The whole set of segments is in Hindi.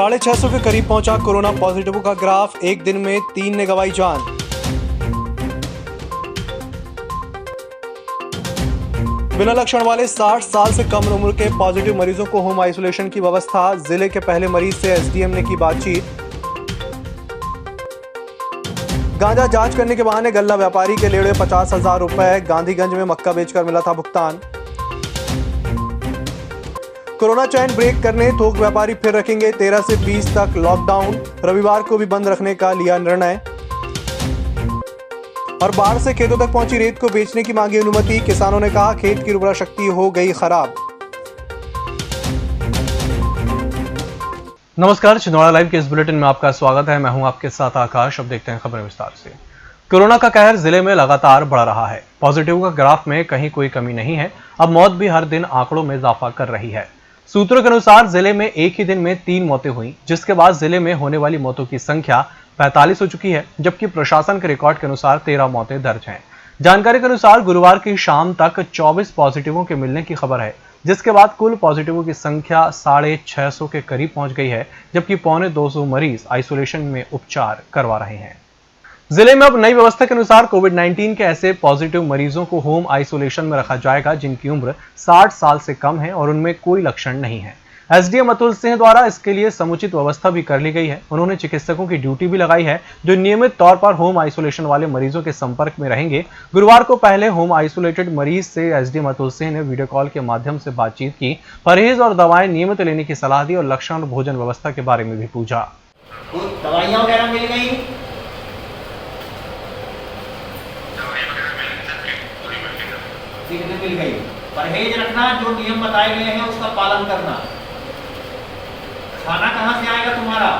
650 के करीब पहुंचा कोरोना पॉजिटिव का ग्राफ, एक दिन में 3 ने गंवाई जान। बिना लक्षण वाले 60 साल से कम उम्र के पॉजिटिव मरीजों को होम आइसोलेशन की व्यवस्था, जिले के पहले मरीज से एसडीएम ने की बातचीत। गांजा जांच करने के बहाने गल्ला व्यापारी के लेड़े 50,000 रुपए, गांधीगंज में मक्का बेचकर मिला था भुगतान। कोरोना चैन ब्रेक करने थोक व्यापारी फिर रखेंगे 13 से 20 तक लॉकडाउन, रविवार को भी बंद रखने का लिया निर्णय। और बाढ़ से खेतों तक पहुंची रेत को बेचने की मांगी अनुमति, किसानों ने कहा खेत की उर्वरा शक्ति हो गई खराब। नमस्कार, छिंदवाड़ा लाइव के इस बुलेटिन में आपका स्वागत है। मैं हूं आपके साथ आकाश। अब देखते हैं खबरें विस्तार से। कोरोना का कहर जिले में लगातार बढ़ रहा है। पॉजिटिव का ग्राफ में कहीं कोई कमी नहीं है। अब मौत भी हर दिन आंकड़ों में इजाफा कर रही है। सूत्रों के अनुसार जिले में एक ही दिन में 3 मौतें हुई, जिसके बाद जिले में होने वाली मौतों की संख्या 45 हो चुकी है, जबकि प्रशासन के रिकॉर्ड के अनुसार 13 मौतें दर्ज हैं। जानकारी के अनुसार गुरुवार की शाम तक 24 पॉजिटिवों के मिलने की खबर है, जिसके बाद कुल पॉजिटिवों की संख्या 650 के करीब पहुंच गई है, जबकि 250 मरीज आइसोलेशन में उपचार करवा रहे हैं। जिले में अब नई व्यवस्था के अनुसार कोविड-19 के ऐसे पॉजिटिव मरीजों को होम आइसोलेशन में रखा जाएगा जिनकी उम्र 60 साल से कम है और उनमें कोई लक्षण नहीं है। एसडीएम अतुल सिंह द्वारा इसके लिए समुचित व्यवस्था भी कर ली गई है। उन्होंने चिकित्सकों की ड्यूटी भी लगाई है, जो नियमित तौर पर होम आइसोलेशन वाले मरीजों के संपर्क में रहेंगे। गुरुवार को पहले होम आइसोलेटेड मरीज से एसडीएम अतुल सिंह ने वीडियो कॉल के माध्यम से बातचीत की, परहेज और दवाएं नियमित लेने की सलाह दी और लक्षण और भोजन व्यवस्था के बारे में भी पूछा। दवाइयां वगैरह मिल गई? मिल गई। परहेज रखना, जो नियम बताए गए हैं उसका पालन करना। खाना कहाँ से आएगा तुम्हारा?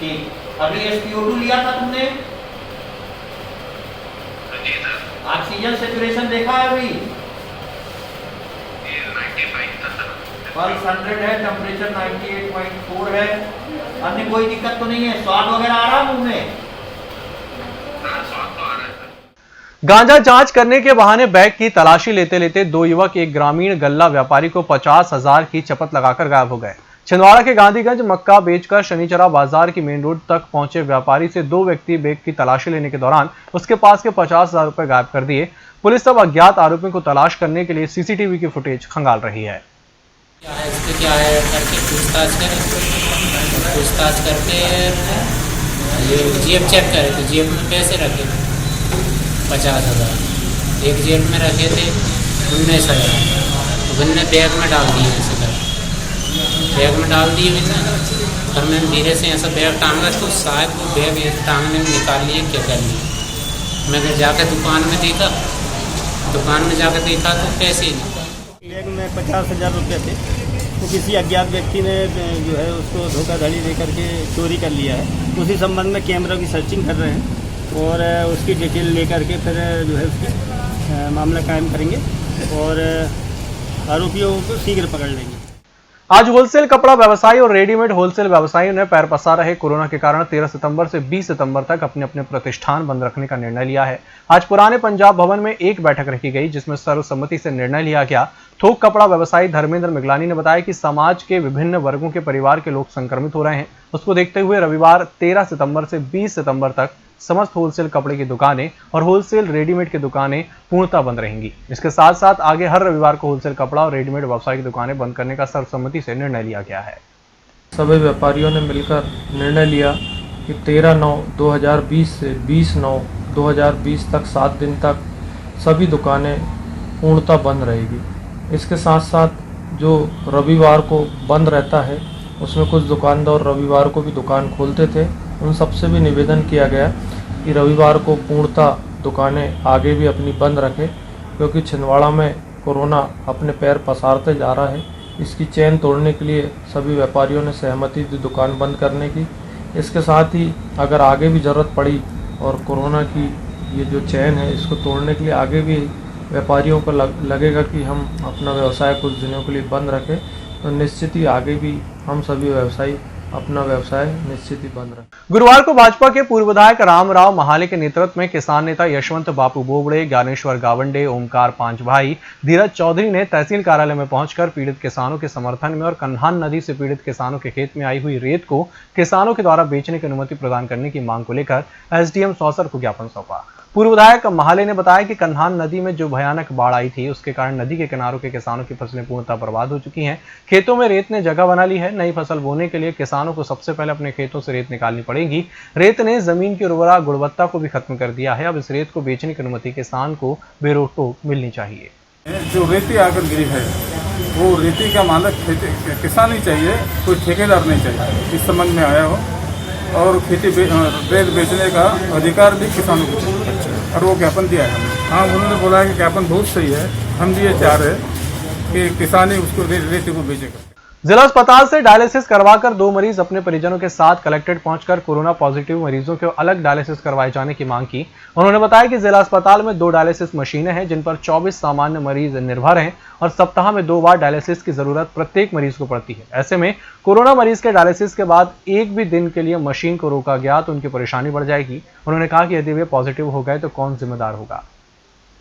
ठीक, अभी SpO2 लिया था तुमने? जी सर। ऑक्सीजन सैचुरेशन देखा है अभी? 95 है, टेम्परेचर 98.4 है। अन्य कोई दिक्कत तो नहीं है? स्वाद वगैरह आ रहा मुंह में? गांजा जांच करने के बहाने बैग की तलाशी लेते लेते 2 युवक एक ग्रामीण गल्ला व्यापारी को 50,000 की चपत लगाकर गायब हो गए। छिंदवाड़ा के गांधीगंज मक्का बेचकर शनिचरा बाजार की मेन रोड तक पहुंचे व्यापारी से 2 व्यक्ति बैग की तलाशी लेने के दौरान उसके पास के 50,000 रुपए गायब कर दिए। पुलिस अब अज्ञात आरोपियों को तलाश करने के लिए सीसीटीवी की फुटेज खंगाल रही है। क्या है करके पूछताछ करके ये जेब चेक करे तो जेब में पैसे रखे 50,000, एक जेब में रखे थे 19,000, तो मैंने बैग में डाल दिए। ऐसे कर बैग में डाल दिए मैंने, फिर मैंने धीरे से ऐसा बैग टांगा तो शायद वो बैग ऐसे टांगने में निकाल लिए, क्या कर लिए। मैं जाकर दुकान में देखा तो पैसे ही नहीं। बैग में 50,000 रुपये थे, तो किसी अज्ञात व्यक्ति ने जो है उसको धोखाधड़ी दे करके चोरी कर लिया है। उसी संबंध में कैमरा की सर्चिंग कर रहे हैं और उसकी डिटेल लेकर के फिर जो है उसकी मामला कायम करेंगे और आरोपियों को शीघ्र पकड़ लेंगे। आज होलसेल कपड़ा व्यवसायी और रेडीमेड होलसेल व्यवसायियों ने पैर पसार रहे कोरोना के कारण 13 सितंबर से 20 सितंबर तक अपने अपने प्रतिष्ठान बंद रखने का निर्णय लिया है। आज पुराने पंजाब भवन में एक बैठक रखी गई, जिसमें सर्वसम्मति से निर्णय लिया गया। थोक कपड़ा व्यवसायी धर्मेंद्र मिगलानी ने बताया कि समाज के विभिन्न वर्गों के परिवार के लोग संक्रमित हो रहे हैं। उसको देखते हुए रविवार 13 सितंबर से 20 सितंबर तक समस्त होलसेल कपड़े की दुकानें और होलसेल रेडीमेड की दुकानें पूर्णतः बंद रहेंगी। इसके साथ साथ आगे हर रविवार को होलसेल कपड़ा और रेडीमेड व्यवसाय की दुकानें बंद करने का सर्वसम्मति से निर्णय लिया गया है। सभी व्यापारियों ने मिलकर निर्णय लिया कि 13/9/2020 से 20/9/2020 तक 7 दिन तक सभी दुकानें पूर्णतः बंद रहेगी। इसके साथ साथ जो रविवार को बंद रहता है, उसमें कुछ दुकानदार रविवार को भी दुकान खोलते थे, उन सबसे भी निवेदन किया गया कि रविवार को पूर्णतः दुकानें आगे भी अपनी बंद रखें, क्योंकि छिंदवाड़ा में कोरोना अपने पैर पसारते जा रहा है। इसकी चैन तोड़ने के लिए सभी व्यापारियों ने सहमति दी दुकान बंद करने की। इसके साथ ही अगर आगे भी ज़रूरत पड़ी और कोरोना की ये जो चैन है इसको तोड़ने के लिए आगे भी व्यापारियों को लगेगा कि हम अपना व्यवसाय कुछ दिनों के लिए बंद रखें, तो निश्चित ही आगे भी हम सभी व्यवसायी अपना व्यवसाय निश्चित ही बंद रखें। गुरुवार को भाजपा के पूर्व विधायक रामराव महाले के नेतृत्व में किसान नेता यशवंत बापू बोबड़े, ज्ञानेश्वर गावंडे, ओमकार पांच भाई, धीरज चौधरी ने तहसील कार्यालय में पहुंचकर पीड़ित किसानों के समर्थन में और कन्हान नदी से पीड़ित किसानों के खेत में आई हुई रेत को किसानों के द्वारा बेचने की अनुमति प्रदान करने की मांग को लेकर एसडीएम सौसर को ज्ञापन सौंपा। पूर्व विधायक महाले ने बताया कि कन्हान नदी में जो भयानक बाढ़ आई थी उसके कारण नदी के किनारों के किसानों की फसलें पूर्णतः बर्बाद हो चुकी हैं। खेतों में रेत ने जगह बना ली है। नई फसल बोने के लिए किसानों को सबसे पहले अपने खेतों से रेत निकालनी पड़ेगी। रेत ने जमीन की उर्वरा गुणवत्ता को भी खत्म कर दिया है। अब इस रेत को बेचने की अनुमति किसान को बेरोक-टोक मिलनी चाहिए। जो रेती आकर गिरी है वो रेती का मालिक किसान ही चाहिए, कोई ठेकेदार नहीं चाहिए। इस संबंध में आया हो और रेत बेचने का अधिकार भी किसानों को चाहिए और वो ज्ञापन दिया है हमने। हाँ, उन्होंने बोला है कि ज्ञापन बहुत सही है, हम भी ये चाह रहे हैं कि किसान ही उसको रेती को बेचेगा। जिला अस्पताल से डायलिसिस करवाकर 2 मरीज अपने परिजनों के साथ कलेक्ट्रेट पहुंचकर कोरोना पॉजिटिव मरीजों को अलग डायलिसिस करवाए जाने की मांग की। उन्होंने बताया कि जिला अस्पताल में 2 डायलिसिस मशीनें हैं जिन पर 24 सामान्य मरीज निर्भर हैं और सप्ताह में 2 बार डायलिसिस की जरूरत प्रत्येक मरीज को पड़ती है। ऐसे में कोरोना मरीज के डायलिसिस के बाद एक भी दिन के लिए मशीन को रोका गया तो उनकी परेशानी बढ़ जाएगी। उन्होंने कहा कि यदि वे पॉजिटिव हो गए तो कौन जिम्मेदार होगा।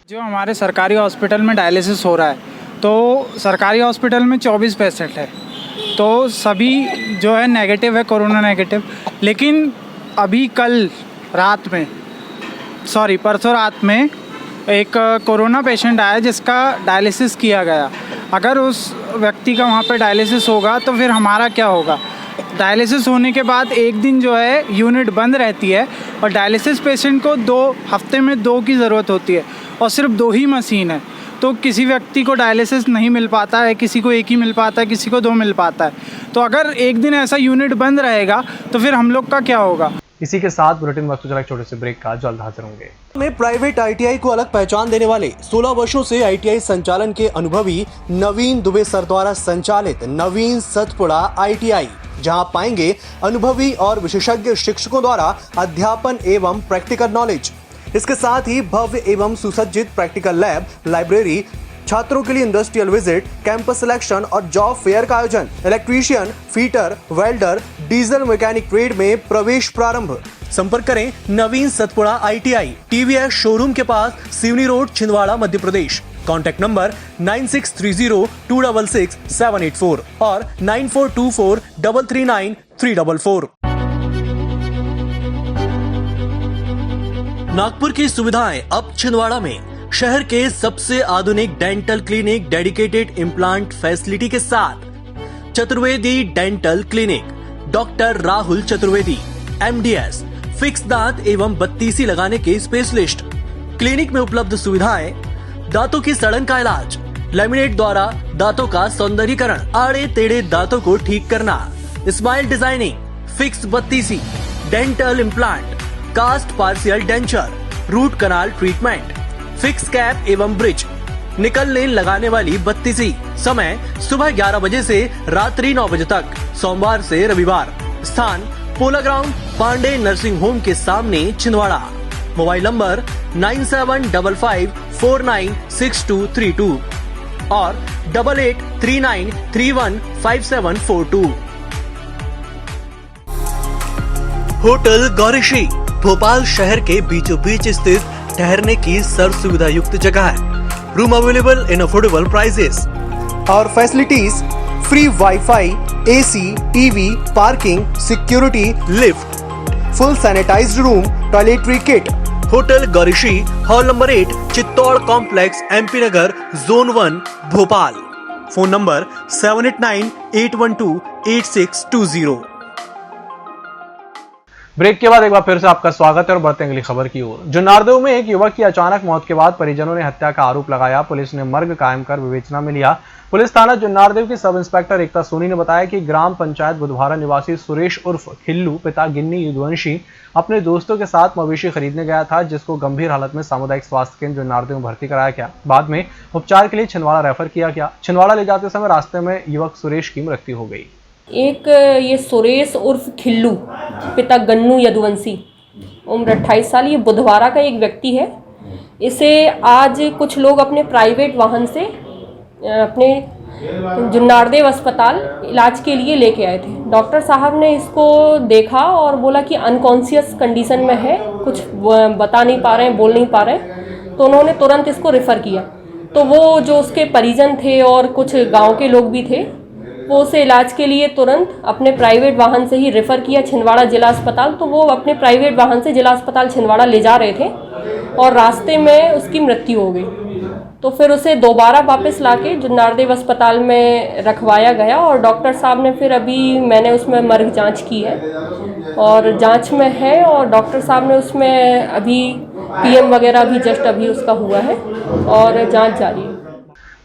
जो हमारे सरकारी हॉस्पिटल में डायलिसिस हो रहा है तो सरकारी हॉस्पिटल में 24 पेशेंट है तो सभी जो है नेगेटिव है, कोरोना नेगेटिव। लेकिन अभी परसों रात में एक कोरोना पेशेंट आया जिसका डायलिसिस किया गया। अगर उस व्यक्ति का वहाँ पे डायलिसिस होगा तो फिर हमारा क्या होगा। डायलिसिस होने के बाद एक दिन जो है यूनिट बंद रहती है और डायलिसिस पेशेंट को 2 हफ्ते में 2 की ज़रूरत होती है और सिर्फ 2 ही मशीन है। तो किसी व्यक्ति को डायलिसिस नहीं मिल पाता है, किसी को 1 ही मिल पाता है, किसी को 2 मिल पाता है। तो अगर एक दिन ऐसा यूनिट बंद रहेगा तो फिर हम लोग का क्या होगा। इसी के साथ बुलेटिन में एक छोटे से ब्रेक का जल्द हाजिर होंगे। में प्राइवेट आईटीआई को अलग पहचान देने वाले 16 वर्षों से आईटीआई संचालन के अनुभवी नवीन दुबे सर द्वारा संचालित नवीन सतपुड़ा आईटीआई, जहां पाएंगे अनुभवी और विशेषज्ञ शिक्षकों द्वारा अध्यापन एवं प्रैक्टिकल नॉलेज। इसके साथ ही भव्य एवं सुसज्जित प्रैक्टिकल लैब, लाइब्रेरी, छात्रों के लिए इंडस्ट्रियल विजिट, कैंपस सिलेक्शन और जॉब फेयर का आयोजन। Electrician, fitter, welder, diesel mechanic trade में प्रवेश प्रारंभ। संपर्क करें नवीन सतपुड़ा आईटीआई, टीवीएस शोरूम के पास, Seoni road, Chhindwara, Madhya Pradesh. Contact number 9630266784 और 9424339344। नागपुर की सुविधाएं अब छिंदवाड़ा में। शहर के सबसे आधुनिक dental clinic, dedicated implant facility के साथ Chaturvedi dental clinic, doctor Rahul Chaturvedi, MDS, fix दांत एवं बत्तीसी लगाने के स्पेशलिस्ट। क्लिनिक में उपलब्ध सुविधाएं: दांतों की सड़न का इलाज, लैमिनेट द्वारा दांतों का सौंदर्यीकरण, आड़े टेढ़े दांतों को ठीक करना, स्माइल डिजाइनिंग, फिक्स बत्तीसी, dental implant, cast partial denture, root canal treatment, fix cap एवं ब्रिज, निकल लेन लगाने वाली बत्तीसी। समय सुबह 11 बजे से रात्रि 9 बजे तक, सोमवार से रविवार। स्थान पोला ग्राउंड, पांडे नर्सिंग होम के सामने, छिंदवाड़ा। मोबाइल नंबर 9755496232 और 8839315742। होटल गौरीशी भोपाल शहर के बीचों बीच स्थित ठहरने की सर्व सुविधा युक्त जगह है। Room available in affordable prices और facilities: free WiFi, AC, TV, parking, security, lift, full sanitized room, toiletry kit. Hotel Gaurishi, hall number 8, Chittor complex, MP Nagar, zone 1, Bhopal. Phone number 7898128620। Break के बाद एक बार फिर से आपका स्वागत है और बढ़ते हैं अगली खबर की ओर। जुन्नारदेव में एक युवक की अचानक मौत के बाद परिजनों ने हत्या का आरोप लगाया। पुलिस ने मर्ग कायम कर विवेचना में लिया। पुलिस थाना जुन्नारदेव की सब इंस्पेक्टर एकता सोनी ने बताया कि ग्राम पंचायत बुधवारा निवासी सुरेश उर्फ खिल्लू, पिता गिन्नी युद्धवंशी, अपने दोस्तों के साथ मवेशी खरीदने गया था, जिसको गंभीर हालत में सामुदायिक स्वास्थ्य केंद्र जुन्नारदेव में भर्ती कराया गया। बाद में उपचार के लिए छिंदवाड़ा रेफर किया गया। छिंदवाड़ा ले जाते समय रास्ते में युवक सुरेश की मृत्यु हो गई। एक ये सुरेश उर्फ खिल्लू, पिता गन्नू यदुवंशी, उम्र 28 साल, ये बुधवारा का एक व्यक्ति है। इसे आज कुछ लोग अपने प्राइवेट वाहन से अपने जुन्नारदेव अस्पताल इलाज के लिए लेके आए थे। डॉक्टर साहब ने इसको देखा और बोला कि अनकॉन्शियस कंडीशन में है, कुछ बता नहीं पा रहे हैं, बोल नहीं पा रहे हैं, तो उन्होंने तुरंत इसको रेफ़र किया। तो वो जो उसके परिजन थे और कुछ गांव के लोग भी थे, वो उसे इलाज के लिए तुरंत अपने प्राइवेट वाहन से ही रेफ़र किया छिंदवाड़ा जिला अस्पताल। तो वो अपने प्राइवेट वाहन से जिला अस्पताल छिंदवाड़ा ले जा रहे थे और रास्ते में उसकी मृत्यु हो गई। तो फिर उसे दोबारा वापस लाके जुन्नारदेव अस्पताल में रखवाया गया और डॉक्टर साहब ने फिर अभी मैंने उसमें मर्ग जांच की है और जांच में है और डॉक्टर साहब ने उसमें अभी पीएम वगैरह भी जस्ट अभी उसका हुआ है और जांच जारी है।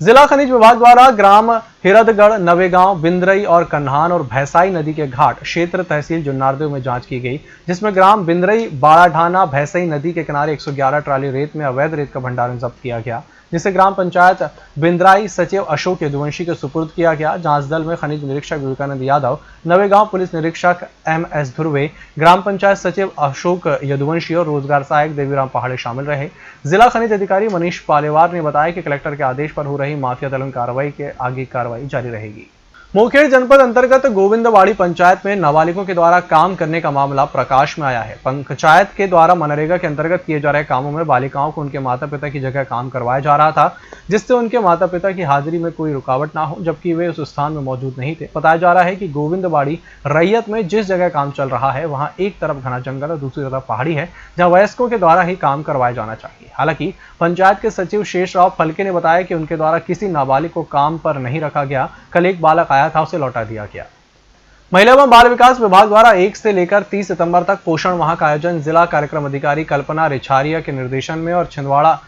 जिला खनिज विभाग द्वारा ग्राम हिरदगढ़, नवेगांव, बिंद्रई और कन्हान और भैसाई नदी के घाट क्षेत्र तहसील जुन्नारदेव में जांच की गई, जिसमें ग्राम बिंद्रई, बाड़ाढाना, भैसाई नदी के किनारे 111 ट्राली रेत में अवैध रेत का भंडारण जब्त किया गया, जिसे ग्राम पंचायत बिंद्राई सचिव अशोक यदुवंशी के सुपुर्द किया गया। जांच दल में खनिज निरीक्षक विवेकानंद यादव, नवेगांव पुलिस निरीक्षक MS ध्रुवे, ग्राम पंचायत सचिव अशोक यदुवंशी और रोजगार सहायक देवीराम पहाड़े शामिल रहे। जिला खनिज अधिकारी मनीष पालेवार ने बताया कि कलेक्टर के आदेश पर हो रही माफिया दलन कार्रवाई के आगे कार्रवाई जारी रहेगी। मुंगेर जनपद अंतर्गत गोविंदवाड़ी पंचायत में नाबालिगों के द्वारा काम करने का मामला प्रकाश में आया है। पंचायत के द्वारा मनरेगा के अंतर्गत किए जा रहे कामों में बालिकाओं को उनके माता पिता की जगह काम करवाया जा रहा था, जिससे उनके माता पिता की हाजिरी में कोई रुकावट ना हो, जबकि वे उस स्थान में मौजूद नहीं थे। बताया जा रहा है कि गोविंदवाड़ी रैयत में जिस जगह काम चल रहा है वहां एक तरफ घना जंगल और दूसरी तरफ पहाड़ी है, जहां वयस्कों के द्वारा ही काम करवाया जाना चाहिए। हालांकि पंचायत के सचिव शेषराव फलके ने बताया कि उनके द्वारा किसी नाबालिग को काम पर नहीं रखा गया। कल एक बालक आया था, उसे लौटा दिया गया। महिला एवं बाल विकास विभाग द्वारा 1 से लेकर 30 सितंबर तक पोषण माह का आयोजन जिला कार्यक्रम अधिकारी कल्पना रिछारिया के निर्देशन में और छिंदवाड़ा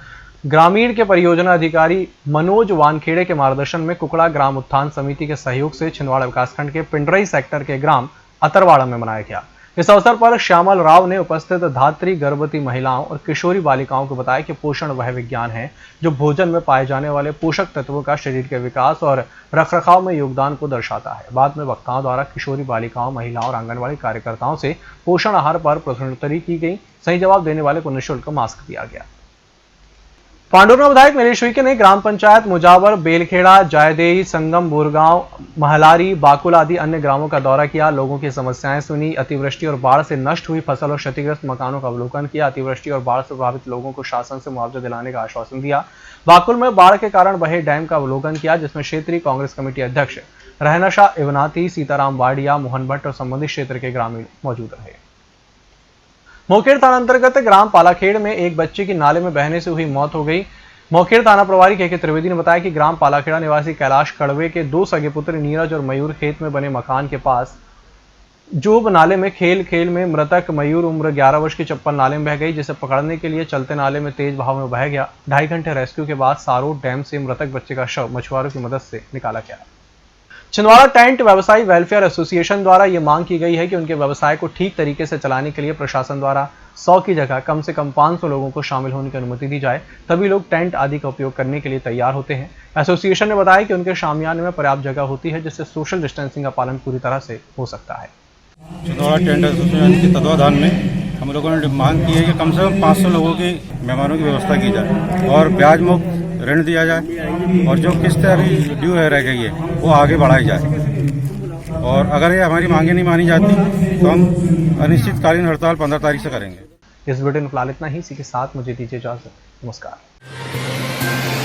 ग्रामीण के परियोजना अधिकारी मनोज वानखेड़े के मार्गदर्शन में कुकड़ा ग्राम उत्थान समिति के सहयोग से छिंदवाड़ा विकासखंड के पिंडरई सेक्टर के ग्राम अतरवाड़ा में मनाया गया। इस अवसर पर श्यामल राव ने उपस्थित धात्री, गर्भवती महिलाओं और किशोरी बालिकाओं को बताया कि पोषण वह विज्ञान है जो भोजन में पाए जाने वाले पोषक तत्वों का शरीर के विकास और रखरखाव में योगदान को दर्शाता है। बाद में वक्ताओं द्वारा किशोरी बालिकाओं, महिलाओं और आंगनबाड़ी कार्यकर्ताओं से पोषण आहार पर प्रश्नोत्तरी की गई। सही जवाब देने वाले को निःशुल्क मास्क दिया गया। पांडुरना विधायक नरेश उइके ने ग्राम पंचायत मुजावर, बेलखेड़ा, जायदेई, संगम, बोरगांव, महलारी, बाकुल आदि अन्य ग्रामों का दौरा किया, लोगों की समस्याएं सुनी, अतिवृष्टि और बाढ़ से नष्ट हुई फसल और क्षतिग्रस्त मकानों का अवलोकन किया, अतिवृष्टि और बाढ़ से प्रभावित लोगों को शासन से मुआवजा दिलाने का आश्वासन दिया। बाकुल में बाढ़ के कारण बहे डैम का अवलोकन किया, जिसमें क्षेत्रीय कांग्रेस कमेटी अध्यक्ष रहनशा इवनाती, सीताराम वाडिया, मोहन भट्ट और संबंधित क्षेत्र के ग्रामीण मौजूद रहे। मोखेड़ थाना अंतर्गत ग्राम पालाखेड़ में एक बच्चे की नाले में बहने से हुई मौत हो गई। मोखेड़ थाना प्रभारी के त्रिवेदी ने बताया कि ग्राम पालाखेड़ा निवासी कैलाश कड़वे के 2 सगे पुत्र नीरज और मयूर खेत में बने मकान के पास जोब नाले में खेल में मृतक मयूर उम्र 11 वर्ष की चप्पल नाले में बह गई, जिसे पकड़ने के लिए चलते नाले में तेज बहाव में बह गया। 2.5 घंटे रेस्क्यू के बाद सारोड डैम से मृतक बच्चे का शव मछुआरों की मदद से निकाला गया। छिंदवाड़ा टेंट व्यवसायी वेलफेयर एसोसिएशन द्वारा ये मांग की गई है कि उनके व्यवसाय को ठीक तरीके से चलाने के लिए प्रशासन द्वारा 100 की जगह कम से कम 500 लोगों को शामिल होने की अनुमति दी जाए, तभी लोग टेंट आदि का उपयोग करने के लिए तैयार होते हैं। एसोसिएशन ने बताया कि उनके शामियाने में पर्याप्त जगह होती है, जिससे सोशल डिस्टेंसिंग का पालन पूरी तरह से हो सकता है। छिंदवाड़ा टेंट एसोसिएशन के तत्वाधान में हम लोगों ने मांग की है कि कम से कम 500 लोगों की मेहमानों की व्यवस्था की जाए और ब्याज मुक्त ऋण दिया जाए और जो किस्त अभी ड्यू है रह गई है वो आगे बढ़ाई जाए। और अगर ये हमारी मांगे नहीं मानी जाती तो हम अनिश्चितकालीन हड़ताल 15 तारीख से करेंगे। इस वीडियो में फिलहाल इतना ही। इसी के साथ मुझे दीजिए इजाजत। नमस्कार।